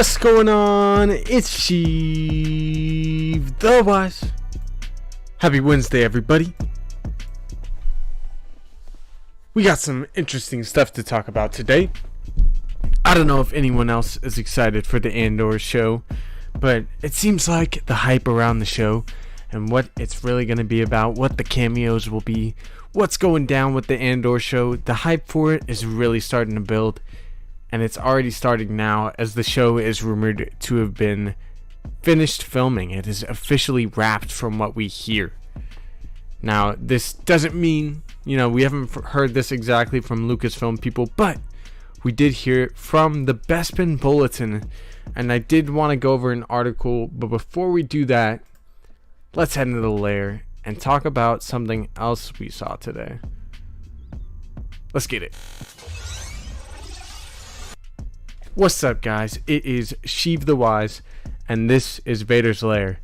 What's going on? It's Sheev the Wise. Happy Wednesday, everybody. We got some interesting stuff to talk about today. I don't know if anyone else is excited for the Andor show, but it seems like the hype around the show and what it's really going to be about, what the cameos will be, what's going down with the Andor show, the hype for it is really starting to build. And it's already starting now, as the show is rumored to have been finished filming. It is officially wrapped from what we hear. Now, this doesn't mean, we haven't heard this exactly from Lucasfilm people, but we did hear it from the Bespin Bulletin. And I did want to go over an article, but before we do that, let's head into the lair and talk about something else we saw today. Let's get it. What's up, guys? It is Sheev the Wise, and this is Vader's Lair.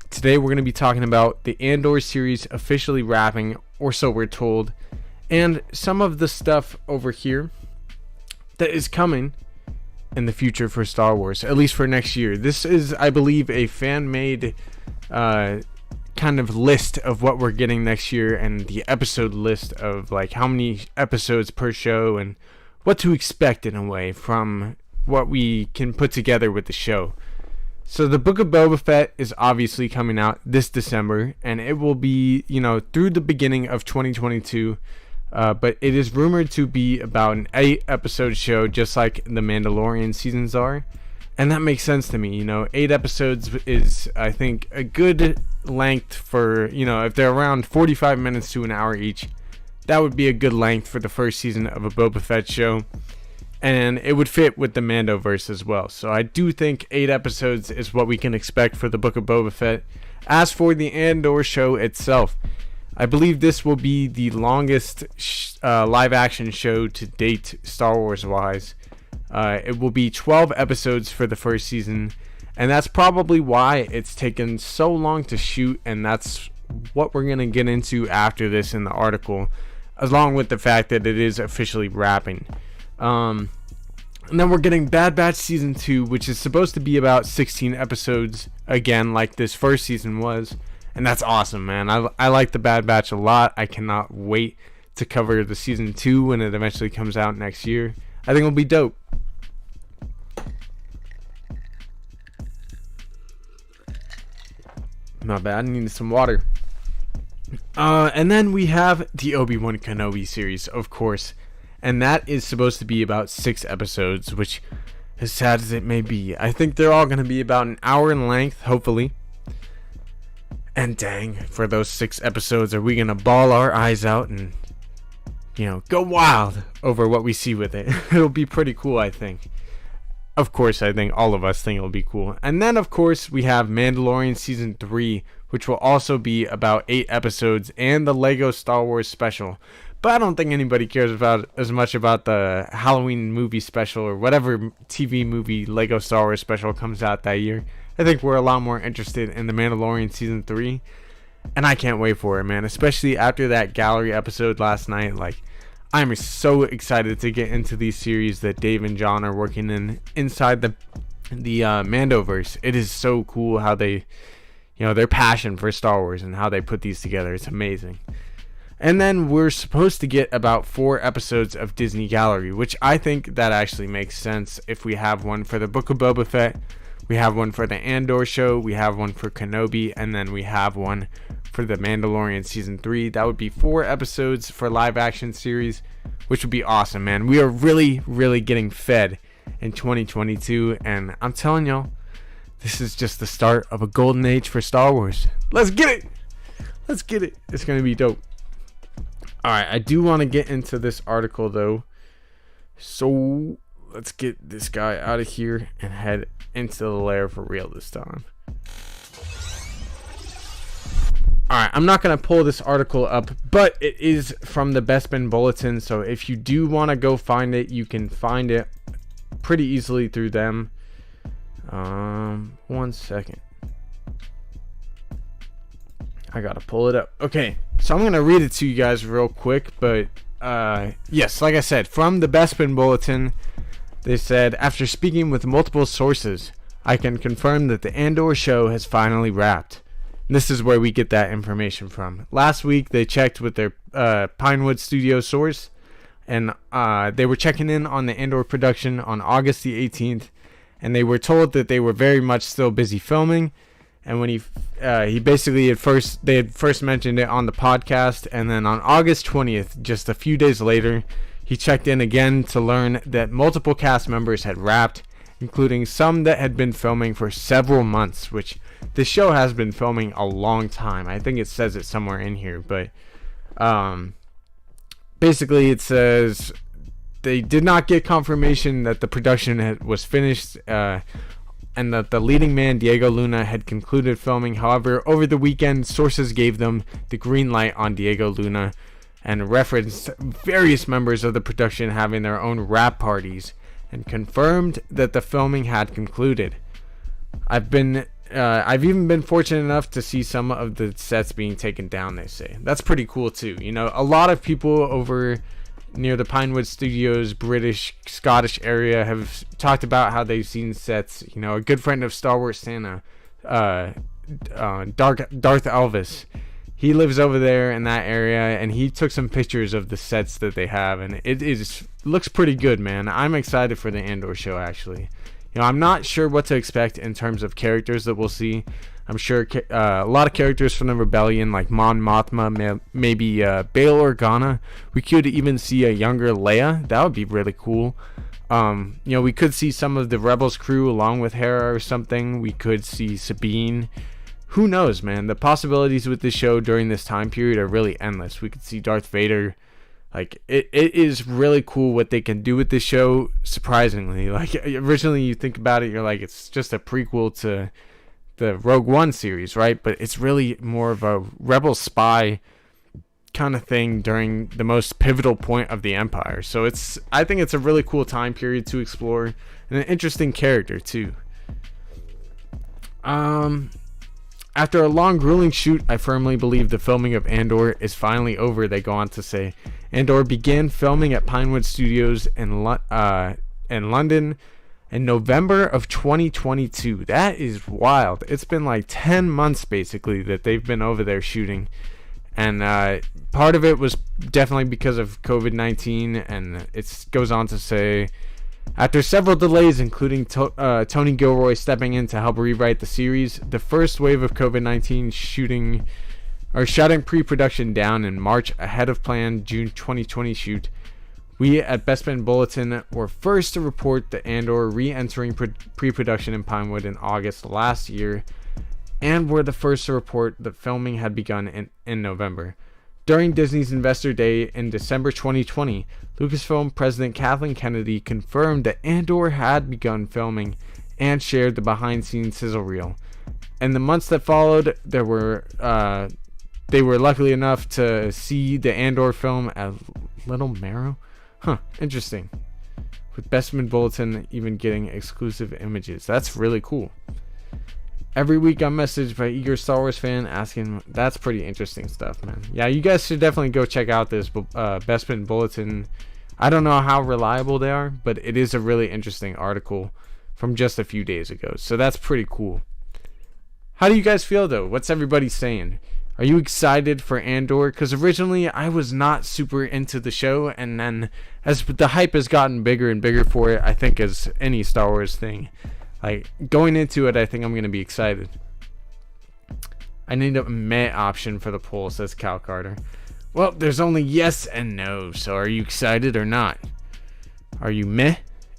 Today we're going to be talking about the Andor series officially wrapping, or so we're told, and some of the stuff over here that is coming in the future for Star Wars, at least for next year. This is, I believe, a fan-made kind of list of what we're getting next year, and the episode list of like how many episodes per show and what to expect in a way from what we can put together with the show. So the Book of Boba Fett is obviously coming out this December, and it will be, through the beginning of 2022. But it is rumored to be about an 8-episode show, just like the Mandalorian seasons are. And that makes sense to me. 8 episodes is, I think, a good length for, if they're around 45 minutes to an hour each. That would be a good length for the first season of a Boba Fett show. And it would fit with the Mandoverse as well. So I do think 8 episodes is what we can expect for the Book of Boba Fett. As for the Andor show itself, I believe this will be the longest live-action show to date, Star Wars-wise. It will be 12 episodes for the first season. And that's probably why it's taken so long to shoot. And that's what we're going to get into after this in the article, along with the fact that it is officially wrapping. And then we're getting Bad Batch Season 2, which is supposed to be about 16 episodes, again, like this first season was. And that's awesome, man. I like the Bad Batch a lot. I cannot wait to cover the Season 2 when it eventually comes out next year. I think it'll be dope. My bad, I needed some water. And then we have the Obi-Wan Kenobi series, of course. And that is supposed to be about 6 episodes, which, as sad as it may be, I think they're all going to be about an hour in length, hopefully. And dang, for those 6 episodes, are we going to bawl our eyes out and, go wild over what we see with it? It'll be pretty cool, I think. Of course, I think all of us think it'll be cool. And then, of course, we have Mandalorian Season 3, which will also be about 8 episodes, and the Lego Star Wars special. But I don't think anybody cares about as much about the Halloween movie special or whatever TV movie Lego Star Wars special comes out that year. I think we're a lot more interested in the Mandalorian Season 3. And I can't wait for it, man. Especially after that gallery episode last night. Like, I'm so excited to get into these series that Dave and John are working inside the Mandoverse. It is so cool how they, their passion for Star Wars and how they put these together. It's amazing. And then we're supposed to get about 4 episodes of Disney Gallery, which I think that actually makes sense. If we have one for the Book of Boba Fett, we have one for the Andor show, we have one for Kenobi, and then we have one for the Mandalorian Season 3. That would be 4 episodes for live action series, which would be awesome, man. We are really, really getting fed in 2022, and I'm telling y'all, this is just the start of a golden age for Star Wars. Let's get it! Let's get it! It's going to be dope. Alright, I do want to get into this article though. So let's get this guy out of here and head into the lair for real this time. Alright, I'm not going to pull this article up, but it is from the Bespin Bulletin. So if you do want to go find it, you can find it pretty easily through them. 1 second. I gotta pull it up. Okay, so I'm gonna read it to you guys real quick, but yes, like I said, from the Bespin Bulletin, They said, after speaking with multiple sources, I can confirm that the Andor show has finally wrapped. And this is where we get that information from. Last week, they checked with their Pinewood Studio source, and they were checking in on the Andor production on August the 18th, and they were told that they were very much still busy filming. And when he basically they had first mentioned it on the podcast, and then on August 20th, just a few days later, he checked in again to learn that multiple cast members had wrapped, including some that had been filming for several months, which the show has been filming a long time. I think it says it somewhere in here, but basically it says they did not get confirmation that the production was finished, and that the leading man, Diego Luna, had concluded filming. However, over the weekend, sources gave them the green light on Diego Luna and referenced various members of the production having their own wrap parties and confirmed that the filming had concluded. I've even been fortunate enough to see some of the sets being taken down, they say. That's pretty cool too. You know, a lot of people over near the Pinewood Studios, British, Scottish area have talked about how they've seen sets. You know, a good friend of Star Wars Santa, Darth Elvis, he lives over there in that area, and he took some pictures of the sets that they have, and it looks pretty good, man. I'm excited for the Andor show, actually. You know, I'm not sure what to expect in terms of characters that we'll see. I'm sure a lot of characters from the Rebellion, like Mon Mothma, maybe Bail Organa. We could even see a younger Leia. That would be really cool. You know, we could see some of the Rebels crew along with Hera or something. We could see Sabine. Who knows, man? The possibilities with this show during this time period are really endless. We could see Darth Vader. Like, it is really cool what they can do with this show, surprisingly. Like, originally you think about it, you're like, it's just a prequel to the Rogue One series, right? But it's really more of a rebel spy kind of thing during the most pivotal point of the Empire. So I think it's a really cool time period to explore, and an interesting character too. After a long, grueling shoot, I firmly believe the filming of Andor is finally over, they go on to say. Andor began filming at Pinewood Studios in London in November of 2022. That is wild. It's been like 10 months, basically, that they've been over there shooting. And part of it was definitely because of COVID-19, and it goes on to say, after several delays, including Tony Gilroy stepping in to help rewrite the series, the first wave of COVID-19 shutting pre-production down in March ahead of planned June 2020 shoot, we at Bespin Bulletin were first to report the Andor re-entering pre-production in Pinewood in August last year, and were the first to report that filming had begun in November. During Disney's Investor Day in December 2020, Lucasfilm President Kathleen Kennedy confirmed that Andor had begun filming and shared the behind-scenes sizzle reel. In the months that followed, they were lucky enough to see the Andor film at Little Marrow. Interesting. With Bestman Bulletin even getting exclusive images. That's really cool. Every week I'm messaged by eager Star Wars fan asking, that's pretty interesting stuff, man. Yeah, you guys should definitely go check out this Bestman Bulletin. I don't know how reliable they are, but it is a really interesting article from just a few days ago. So that's pretty cool. How do you guys feel, though? What's everybody saying? Are you excited for Andor? Because originally I was not super into the show, and then as the hype has gotten bigger and bigger for it, I think as any Star Wars thing, like going into it, I think I'm going to be excited. I need a meh option for the poll, says Cal Carter. Well, there's only yes and no, so are you excited or not? Are you meh?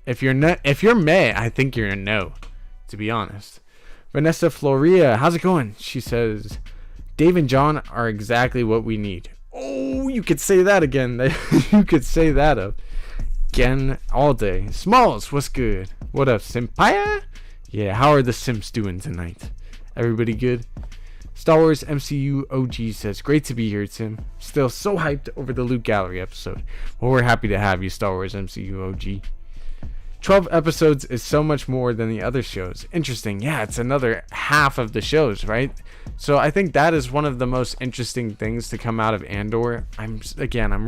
If you're meh, I think you're a no, to be honest. Vanessa Floria, how's it going? She says, Dave and John are exactly what we need. Oh, you could say that again. You could say that up. Again, all day. Smalls, what's good? What up, Simpaya? Yeah, how are the Simps doing tonight? Everybody good? Star Wars MCU OG says, great to be here, Tim. Still so hyped over the Luke Gallery episode. Well, we're happy to have you, Star Wars MCU OG. 12 episodes is so much more than the other shows. Interesting. Yeah, it's another half of the shows, right? So I think that is one of the most interesting things to come out of Andor. I'm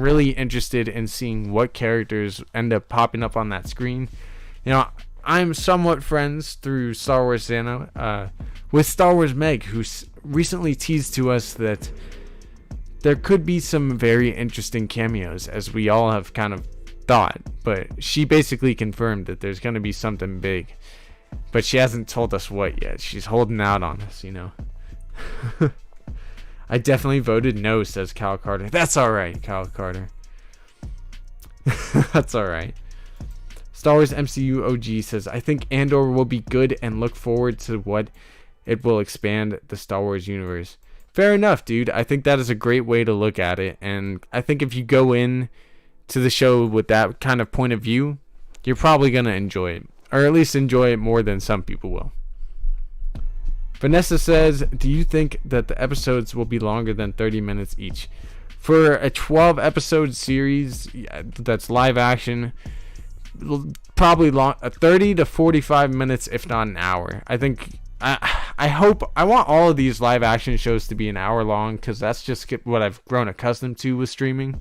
really interested in seeing what characters end up popping up on that screen. You know, I'm somewhat friends through Star Wars Santa with Star Wars Meg, who recently teased to us that there could be some very interesting cameos, as we all have kind of thought. But she basically confirmed that there's going to be something big. But she hasn't told us what yet. She's holding out on us, you know. I definitely voted no, says Cal Carter. That's alright, Cal Carter. That's alright. Star Wars MCU OG says, I think Andor will be good and look forward to what it will expand the Star Wars universe. Fair enough, dude. I think that is a great way to look at it. And I think if you go in to the show with that kind of point of view, you're probably going to enjoy it. Or at least enjoy it more than some people will. Vanessa says, do you think that the episodes will be longer than 30 minutes each? For a 12 episode series that's live action, probably 30 to 45 minutes, if not an hour. I think I want all of these live action shows to be an hour long, because that's just what I've grown accustomed to with streaming.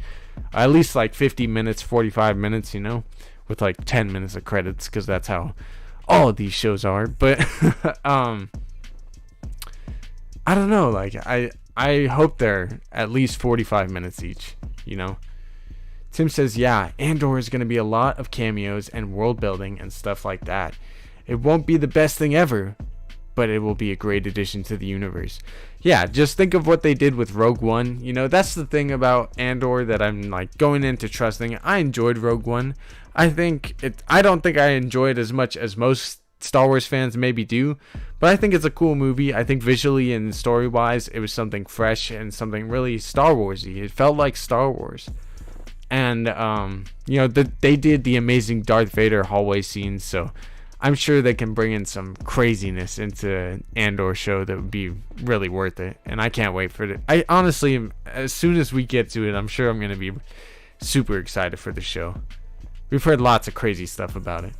At least like 50 minutes, 45 minutes, you know, with like 10 minutes of credits, because that's how all of these shows are. But I don't know, like I hope they're at least 45 minutes each, you know. Tim says, yeah, Andor is going to be a lot of cameos and world building and stuff like that. It won't be the best thing ever, but it will be a great addition to the universe. Yeah, just think of what they did with Rogue One. You know, that's the thing about Andor that I'm like going into trusting. I enjoyed Rogue One. I don't think I enjoy it as much as most Star Wars fans maybe do, but I think it's a cool movie. I think visually and story wise it was something fresh and something really Star Warsy. It felt like Star Wars. And you know, they did the amazing Darth Vader hallway scenes, so I'm sure they can bring in some craziness into an Andor show that would be really worth it. And I can't wait for it. I honestly, as soon as we get to it, I'm sure I'm going to be super excited for the show. We've heard lots of crazy stuff about it.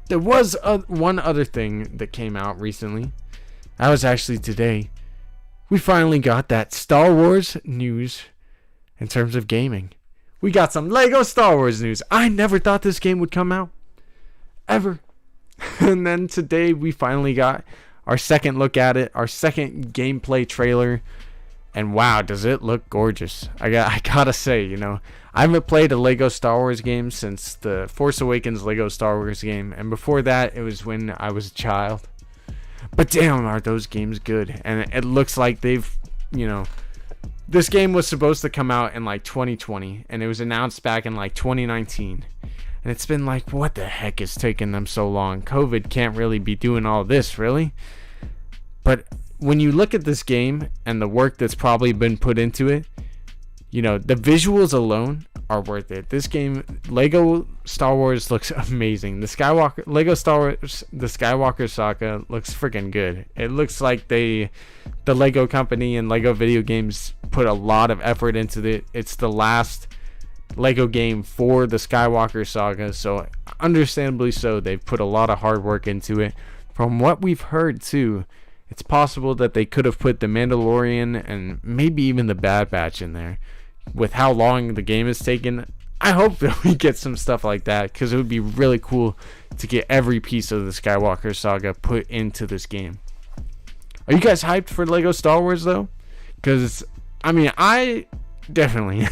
There was one other thing that came out recently. That was actually today. We finally got that Star Wars news in terms of gaming. We got some Lego Star Wars news. I never thought this game would come out. Ever. And then today we finally got our second look at it. Our second gameplay trailer. And wow, does it look gorgeous. I gotta say, you know, I haven't played a Lego Star Wars game since the Force Awakens Lego Star Wars game. And before that, it was when I was a child. But damn, are those games good. And it looks like they've, you know, this game was supposed to come out in like 2020. And it was announced back in like 2019. And it's been like, what the heck is taking them so long? COVID can't really be doing all this, really? But when you look at this game and the work that's probably been put into it, you know, the visuals alone are worth it. This game, Lego Star Wars, looks amazing. The Skywalker Saga looks freaking good. It looks like the Lego company and Lego video games put a lot of effort into it. It's the last Lego game for the Skywalker Saga, so understandably so, they've put a lot of hard work into it. From what we've heard too, it's possible that they could have put the Mandalorian and maybe even the Bad Batch in there. With how long the game has taken, I hope that we get some stuff like that, because it would be really cool to get every piece of the Skywalker Saga put into this game. Are you guys hyped for Lego Star Wars though? Because I mean, I definitely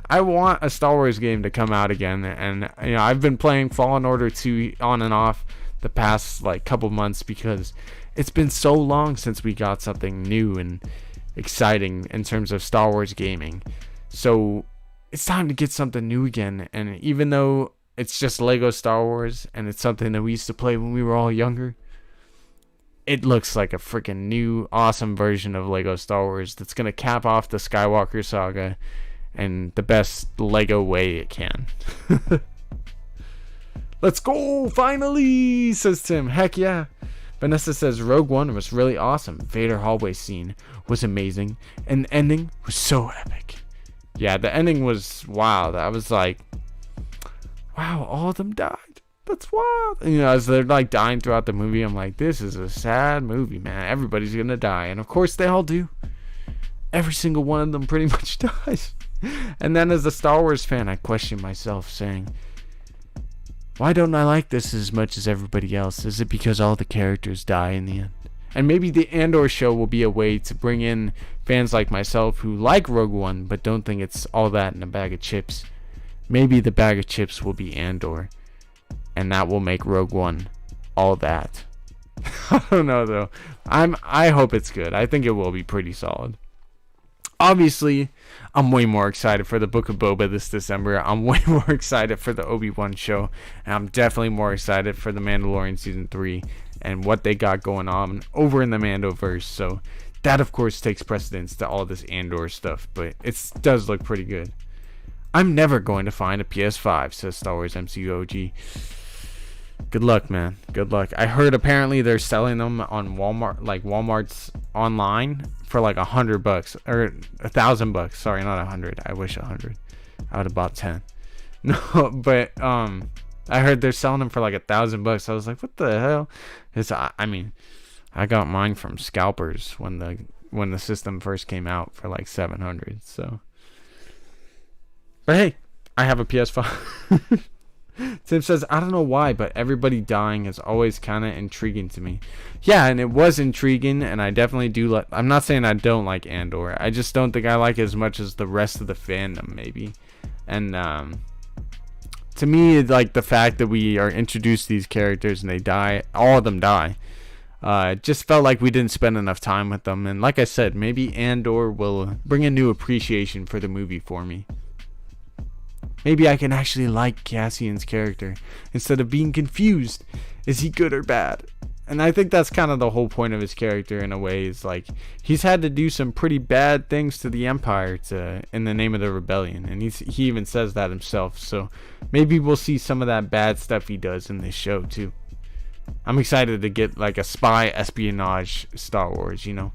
I want a Star Wars game to come out again, and you know, I've been playing Fallen Order 2 on and off the past like couple months because it's been so long since we got something new and exciting in terms of Star Wars gaming. So it's time to get something new again. And even though it's just Lego Star Wars and it's something that we used to play when we were all younger, it looks like a freaking new awesome version of Lego Star Wars that's going to cap off the Skywalker Saga in the best Lego way it can. Let's go, finally, says Tim. Heck yeah. Vanessa says Rogue One was really awesome. Vader hallway scene was amazing, and the ending was so epic. Yeah, the ending was wild. I was like, wow, all of them died. That's wild. And, you know, as they're like dying throughout the movie, I'm like, this is a sad movie, man. Everybody's gonna die, and of course they all do. Every single one of them pretty much dies. And then as a Star Wars fan, I question myself, saying, why don't I like this as much as everybody else? Is it because all the characters die in the end? And maybe the Andor show will be a way to bring in fans like myself who like Rogue One but don't think it's all that in a bag of chips. Maybe the bag of chips will be Andor, and that will make Rogue One all that. I don't know though. I hope it's good. I think it will be pretty solid. Obviously, I'm way more excited for the Book of Boba this December. I'm way more excited for the Obi-Wan show, and I'm definitely more excited for The Mandalorian Season 3 and what they got going on over in the Mandoverse. So that, of course, takes precedence to all this Andor stuff, but it does look pretty good. I'm never going to find a PS5, says Star Wars MCU OG. Good luck, man. Good luck. I heard apparently they're selling them on Walmart, like Walmart's online for like $100 or $1,000. Sorry, not 100. I wish 100. I would have bought 10. No, but I heard they're selling them for like $1,000. I was like, what the hell? I mean, I got mine from scalpers when the system first came out for like 700. So, but hey, I have a PS5. Tim says, I don't know why, but everybody dying is always kind of intriguing to me. Yeah, and it was intriguing, and I definitely do I'm not saying I don't like Andor. I just don't think I like it as much as the rest of the fandom, maybe. And to me, like the fact that we are introduced to these characters and they die, all of them die. It just felt like we didn't spend enough time with them. And like I said, maybe Andor will bring a new appreciation for the movie for me. Maybe I can actually like Cassian's character instead of being confused. Is he good or bad? And I think that's kind of the whole point of his character in a way, is like he's had to do some pretty bad things to the Empire in the name of the rebellion, and he even says that himself. So maybe we'll see some of that bad stuff he does in this show too. I'm excited to get like a spy espionage Star Wars, you know.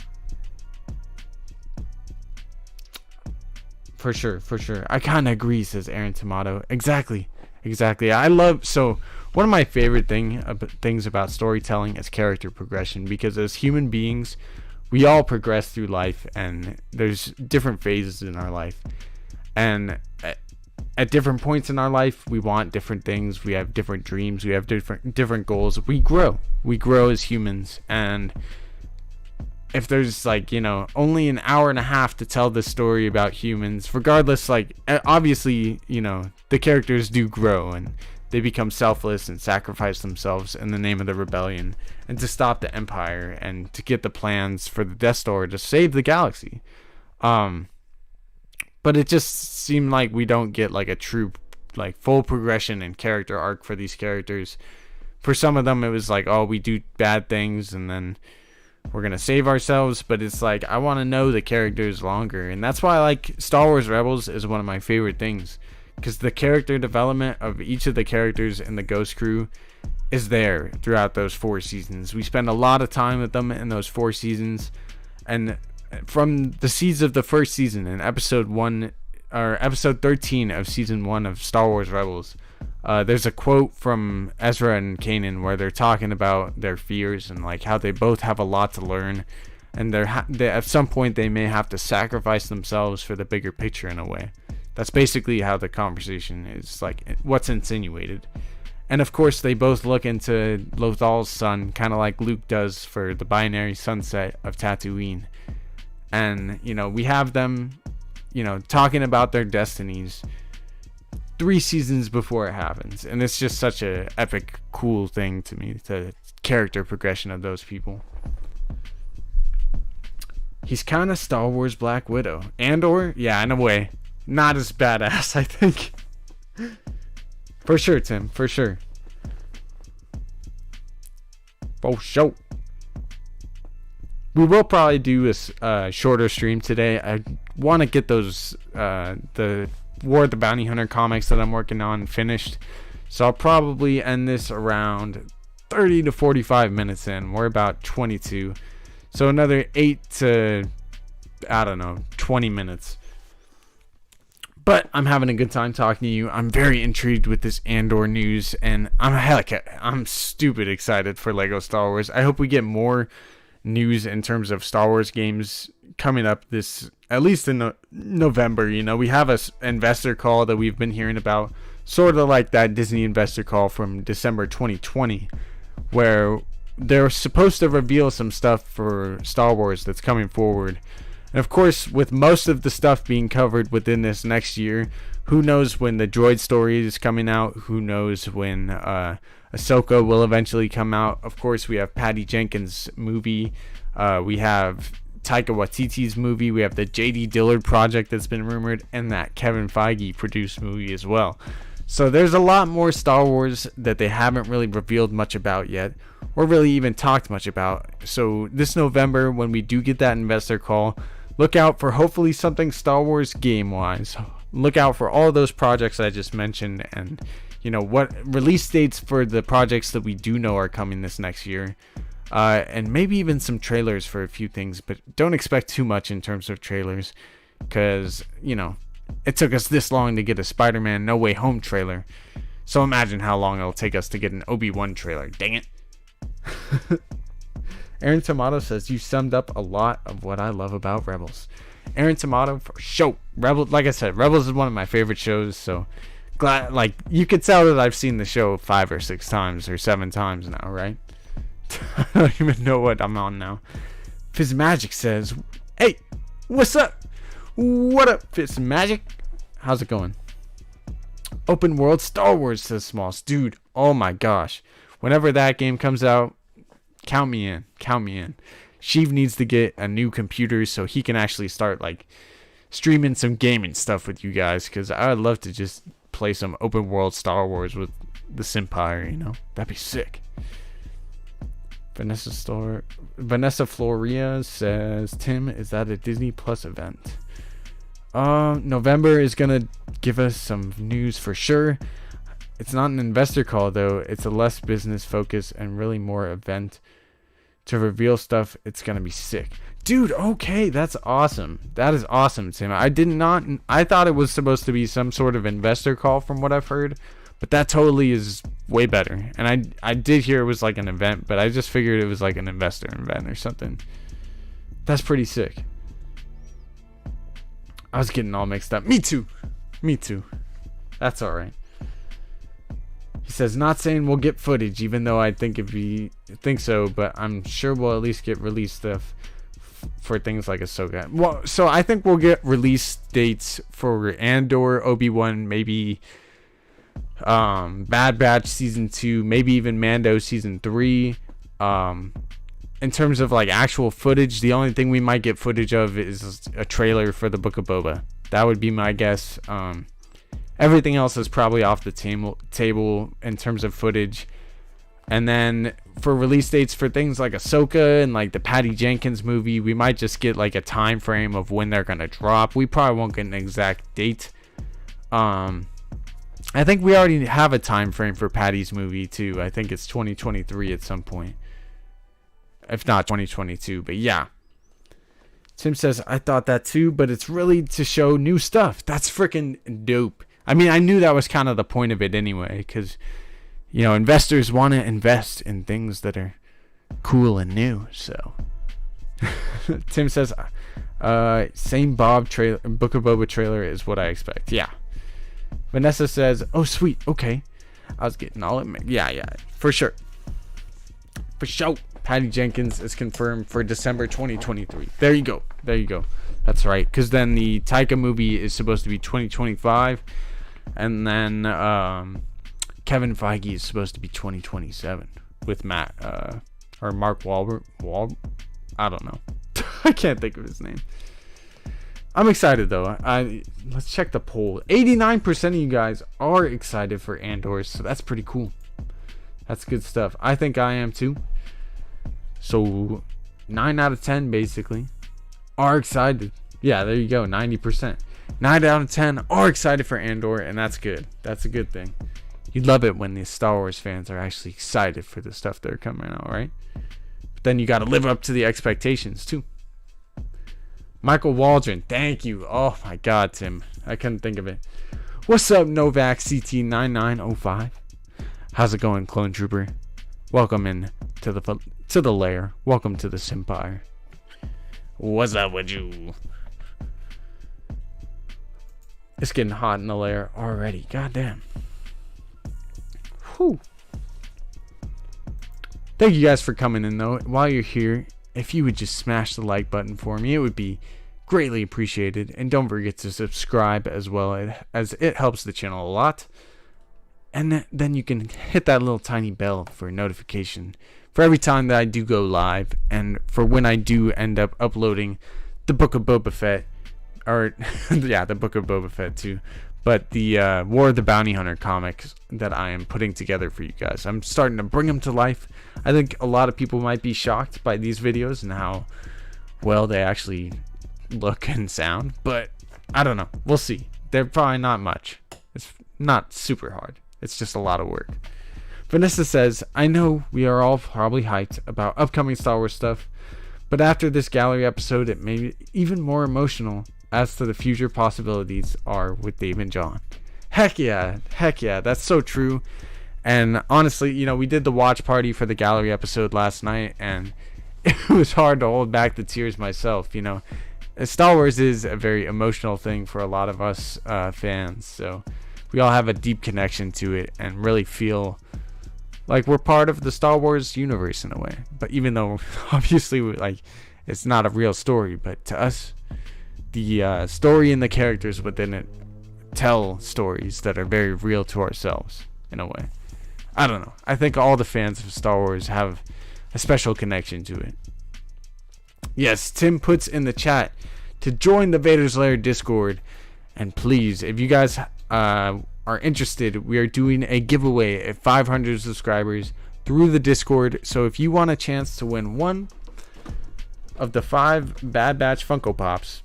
For sure. I kind of agree, says Aaron Tomato. Exactly. One of my favorite things about storytelling is character progression, because as human beings, we all progress through life, and there's different phases in our life. And at different points in our life, we want different things. We have different dreams. We have different goals. We grow as humans, and if there's like, you know, only an hour and a half to tell this story about humans, regardless, like obviously, you know, the characters do grow and they become selfless and sacrifice themselves in the name of the rebellion and to stop the Empire and to get the plans for the Death Star to save the galaxy. But it just seemed like we don't get like a true, like full progression and character arc for these characters. For some of them, it was like, oh, we do bad things and then we're gonna save ourselves, but it's like I want to know the characters longer, and that's why like Star Wars Rebels is one of my favorite things, because the character development of each of the characters in the Ghost Crew is there throughout those 4 seasons. We spend a lot of time with them in those 4 seasons, and from the seeds of the first season in episode 13 of season 1 of Star Wars Rebels, there's a quote from Ezra and Kanan where they're talking about their fears and like how they both have a lot to learn, and they at some point they may have to sacrifice themselves for the bigger picture in a way. That's basically how the conversation is, like what's insinuated. And of course they both look into Lothal's sun, kind of like Luke does for the binary sunset of Tatooine. And you know, we have them, you know, talking about their destinies 3 seasons before it happens, and it's just such a epic, cool thing to me, the character progression of those people. He's kind of Star Wars Black Widow. Andor, yeah, in a way, not as badass, I think. For sure, Tim, for sure. For sure. We will probably do a shorter stream today. I want to get those the War of the Bounty Hunter comics that I'm working on finished, so I'll probably end this around 30 to 45 minutes in. We're about 22, so another 8 to, I don't know, 20 minutes. But I'm having a good time talking to you. I'm very intrigued with this Andor news, and I'm stupid excited for Lego Star Wars. I hope we get more news in terms of Star Wars games coming up this, at least in November. You know, we have a investor call that we've been hearing about, sort of like that Disney investor call from December 2020, where they're supposed to reveal some stuff for Star Wars that's coming forward. And of course, with most of the stuff being covered within this next year, who knows when the droid story is coming out? Who knows when Ahsoka will eventually come out? Of course, we have Patty Jenkins' movie. We have Taika Waititi's movie. We have the J.D. Dillard project that's been rumored, and that Kevin Feige produced movie as well. So there's a lot more Star Wars that they haven't really revealed much about yet, or really even talked much about. So this November, when we do get that investor call, look out for hopefully something Star Wars game-wise. Look out for all those projects I just mentioned, and you know what release dates for the projects that we do know are coming this next year, and maybe even some trailers for a few things. But don't expect too much in terms of trailers, because you know it took us this long to get a Spider-Man No Way Home trailer. So imagine how long it'll take us to get an Obi-Wan trailer. Dang it. Aaron Tomato says, you summed up a lot of what I love about Rebels. Aaron Tomato for show. Rebels, like I said, Rebels is one of my favorite shows, so glad, like, you could tell that I've seen the show 5 or 6 times or 7 times now, right? I don't even know what I'm on now. Fizzmagic says, hey, what's up? What up, Fizzmagic? How's it going? Open World Star Wars, says Smalls. Dude, oh my gosh. Whenever that game comes out, count me in. Count me in. Sheev needs to get a new computer so he can actually start like streaming some gaming stuff with you guys, because I'd love to just play some open world Star Wars with the Simpire, you know? That'd be sick. Vanessa Floria says, Tim, is that a Disney Plus event? November is gonna give us some news for sure. It's not an investor call though. It's a less business focus and really more event to reveal stuff. It's gonna be sick, dude. Okay, that's awesome. That is awesome, Tim. I thought it was supposed to be some sort of investor call from what I've heard, but that totally is way better. And I did hear it was like an event, but I just figured it was like an investor event or something. That's pretty sick. I was getting all mixed up. Me too. That's all right. He says, not saying we'll get footage, even though I think so, but I'm sure we'll at least get release stuff for things like Ahsoka. Well, so I think we'll get release dates for Andor, Obi-Wan, maybe Bad Batch Season 2, maybe even Mando Season 3. In terms of like actual footage, the only thing we might get footage of is a trailer for the Book of Boba. That would be my guess. Everything else is probably off the table in terms of footage. And then for release dates for things like Ahsoka and like the Patty Jenkins movie, we might just get like a time frame of when they're gonna drop. We probably won't get an exact date. I think we already have a time frame for Patty's movie too. I think it's 2023 at some point, if not 2022. But yeah, Tim says, I thought that too, but it's really to show new stuff. That's freaking dope. I mean, I knew that was kind of the point of it anyway, because, you know, investors want to invest in things that are cool and new. So Tim says, same Bob trailer, Book of Boba trailer is what I expect. Yeah. Vanessa says, oh sweet, okay. I was getting all it. Yeah, for sure. Patty Jenkins is confirmed for December 2023. There you go. That's right, because then the Taika movie is supposed to be 2025, and then Kevin Feige is supposed to be 2027 with Mark Wahlberg. I don't know. I can't think of his name. I'm excited though. Let's check the poll. 89% of you guys are excited for Andor, so that's pretty cool. That's good stuff. I think I am too. So 9 out of 10 basically are excited. Yeah, there you go. 90%. 9 out of 10 are excited for Andor, and that's good. That's a good thing. You'd love it when the Star Wars fans are actually excited for the stuff that are coming out, right? But then you got to live up to the expectations too. Michael Waldron, thank you. Oh my God, Tim, I couldn't think of it. What's up, Novak CT9905? How's it going, Clone Trooper? Welcome in to the to the lair. Welcome to the Simpire. What's up with you? It's getting hot in the lair already. Goddamn. Whew. Thank you guys for coming in, though. While you're here, if you would just smash the like button for me, it would be greatly appreciated. And don't forget to subscribe as well, as it helps the channel a lot. And then you can hit that little tiny bell for notification for every time that I do go live, and for when I do end up uploading the Book of Boba Fett, or yeah, the Book of Boba Fett too, but the War of the Bounty Hunter comics that I am putting together for you guys. I'm starting to bring them to life. I think a lot of people might be shocked by these videos and how well they actually look and sound, but I don't know. We'll see. They're probably not much. It's not super hard. It's just a lot of work. Vanessa says, I know we are all probably hyped about upcoming Star Wars stuff, but after this gallery episode, it may be even more emotional as to the future possibilities are with Dave and John. Heck yeah, that's so true. And honestly, you know, we did the watch party for the gallery episode last night, and it was hard to hold back the tears myself. You know, Star Wars is a very emotional thing for a lot of us fans, so we all have a deep connection to it and really feel like we're part of the Star Wars universe in a way. But even though obviously like it's not a real story, but to us, the story and the characters within it tell stories that are very real to ourselves in a way. I don't know. I think all the fans of Star Wars have a special connection to it. Yes, Tim puts in the chat to join the Vader's Lair Discord. And please, if you guys are interested, we are doing a giveaway at 500 subscribers through the Discord. So if you want a chance to win one of the 5 Bad Batch Funko Pops,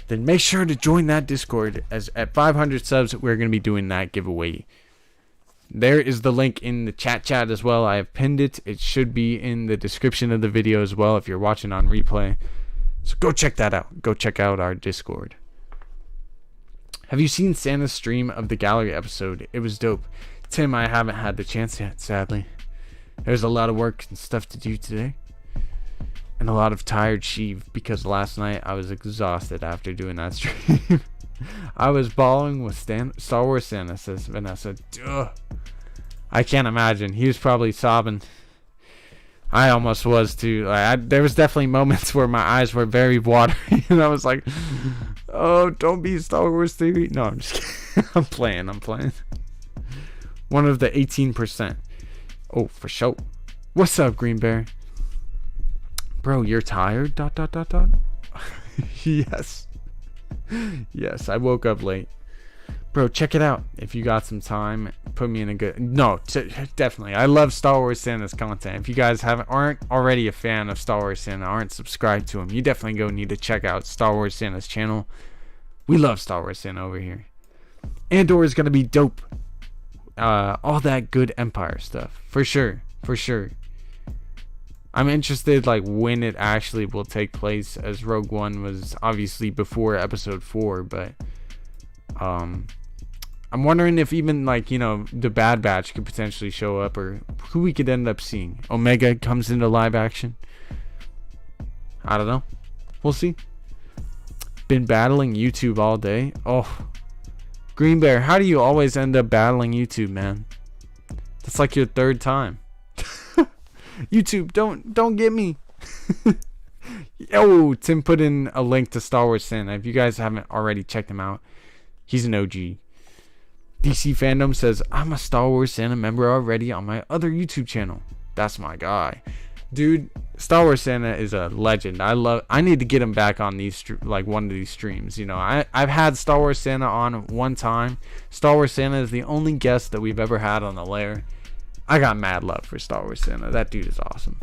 then make sure to join that Discord, as at 500 subs we're going to be doing that giveaway. There is the link in the chat as well. I have pinned it. It should be in the description of the video as well if you're watching on replay. So go check that out. Go check out our Discord. Have you seen Santa's stream of the gallery episode? It was dope. Tim, I haven't had the chance yet, sadly. There's a lot of work and stuff to do today. And a lot of tired sheev, because last night I was exhausted after doing that stream. I was bawling with Star Wars Santa, says Vanessa. Duh. I can't imagine. He was probably sobbing. I almost was too. There was definitely moments where my eyes were very watery, and I was like, oh, don't be Star Wars theory. No, I'm just kidding. I'm playing. One of the 18%. Oh, for sure. What's up, Green Bear? Bro, you're tired? ... Yes. Yes, I woke up late. Bro, check it out. If you got some time, put me in a good... No, definitely. I love Star Wars Santa's content. If you guys aren't already a fan of Star Wars Santa, aren't subscribed to him, you definitely need to check out Star Wars Santa's channel. We love Star Wars Santa over here. Andor is going to be dope. All that good Empire stuff. For sure. I'm interested like when it actually will take place, as Rogue One was obviously before episode 4, but I'm wondering if even like, you know, the Bad Batch could potentially show up, or who we could end up seeing. Omega comes into live action. I don't know. We'll see. Been battling YouTube all day. Oh, Green Bear, how do you always end up battling YouTube, man? That's like your 3rd time. YouTube, don't get me. Oh, Tim put in a link to Star Wars Santa. If you guys haven't already checked him out, he's an OG. DC Fandom says, I'm a Star Wars Santa member already on my other YouTube channel. That's my guy. Dude, Star Wars Santa is a legend. I need to get him back on these one of these streams. You know, I've had Star Wars Santa on one time. Star Wars Santa is the only guest that we've ever had on the lair. I got mad love for Star Wars Santa. That dude is awesome.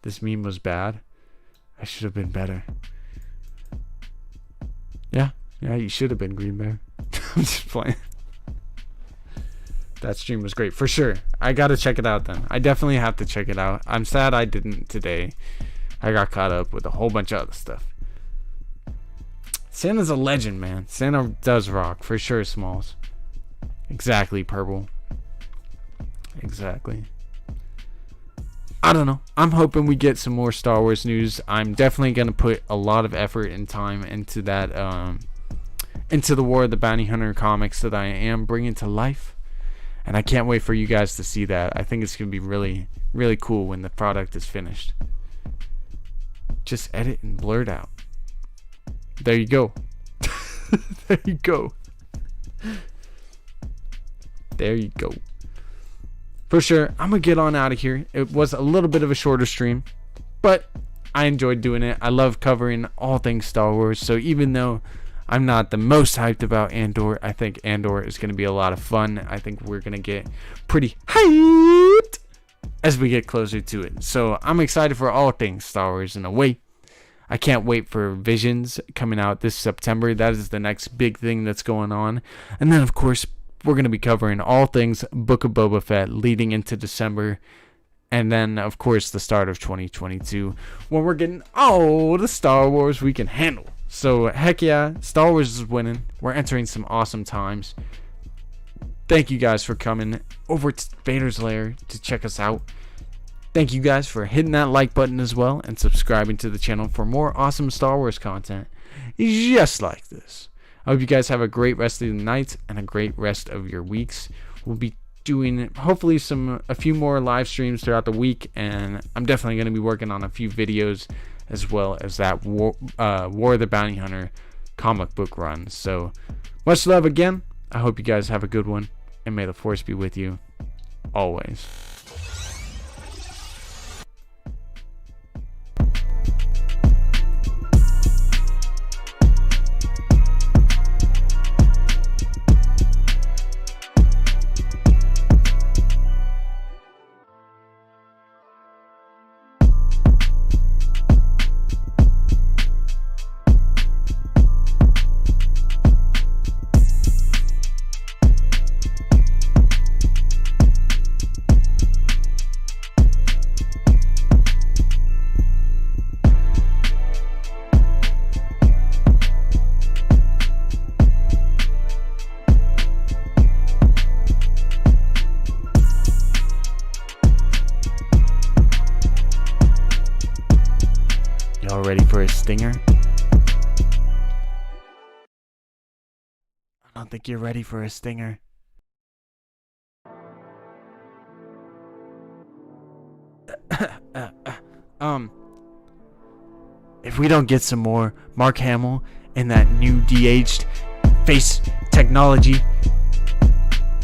This meme was bad. I should have been better. Yeah, you should have been, Green Bear. I'm just playing. That stream was great, for sure. I gotta check it out then. I definitely have to check it out. I'm sad I didn't today. I got caught up with a whole bunch of other stuff. Santa's a legend, man. Santa does rock, for sure, Smalls. Exactly, Purple. Exactly. I don't know. I'm hoping we get some more Star Wars news. I'm definitely going to put a lot of effort and time into that, into the War of the Bounty Hunter comics that I am bringing to life. And I can't wait for you guys to see that. I think it's going to be really, really cool when the product is finished. Just edit and blur it out. There you go. There you go. There you go. For sure, I'm going to get on out of here. It was a little bit of a shorter stream, but I enjoyed doing it. I love covering all things Star Wars. So even though I'm not the most hyped about Andor, I think Andor is going to be a lot of fun. I think we're going to get pretty hyped as we get closer to it. So I'm excited for all things Star Wars in a way. I can't wait for Visions coming out this September. That is the next big thing that's going on. And then, of course, we're going to be covering all things Book of Boba Fett leading into December. And then, of course, the start of 2022 when we're getting all the Star Wars we can handle. So, heck yeah, Star Wars is winning. We're entering some awesome times. Thank you guys for coming over to Vader's Lair to check us out. Thank you guys for hitting that like button as well and subscribing to the channel for more awesome Star Wars content just like this. I hope you guys have a great rest of the night and a great rest of your weeks. We'll be doing hopefully a few more live streams throughout the week, and I'm definitely going to be working on a few videos as well as that War of the Bounty Hunter comic book run. So much love again. I hope you guys have a good one, and may the Force be with you always. Y'all ready for a stinger? I don't think you're ready for a stinger. If we don't get some more Mark Hamill and that new de-aged face technology,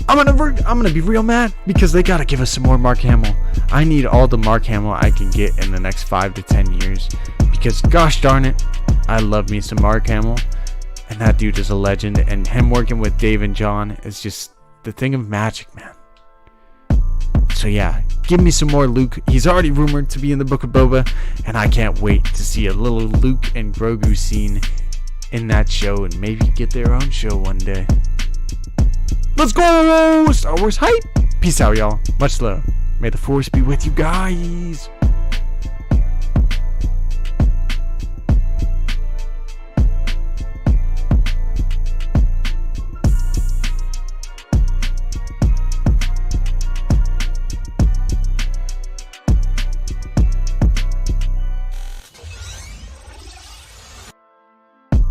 I'm gonna be real mad, because they gotta give us some more Mark Hamill. I need all the Mark Hamill I can get in the next 5 to 10 years, because gosh darn it, I love me some Mark Hamill, and that dude is a legend, and him working with Dave and John is just the thing of magic, man. So yeah, give me some more Luke. He's already rumored to be in the Book of Boba, and I can't wait to see a little Luke and Grogu scene in that show, and maybe get their own show one day. Let's go! Star Wars hype! Peace out, y'all. Much love. May the Force be with you guys.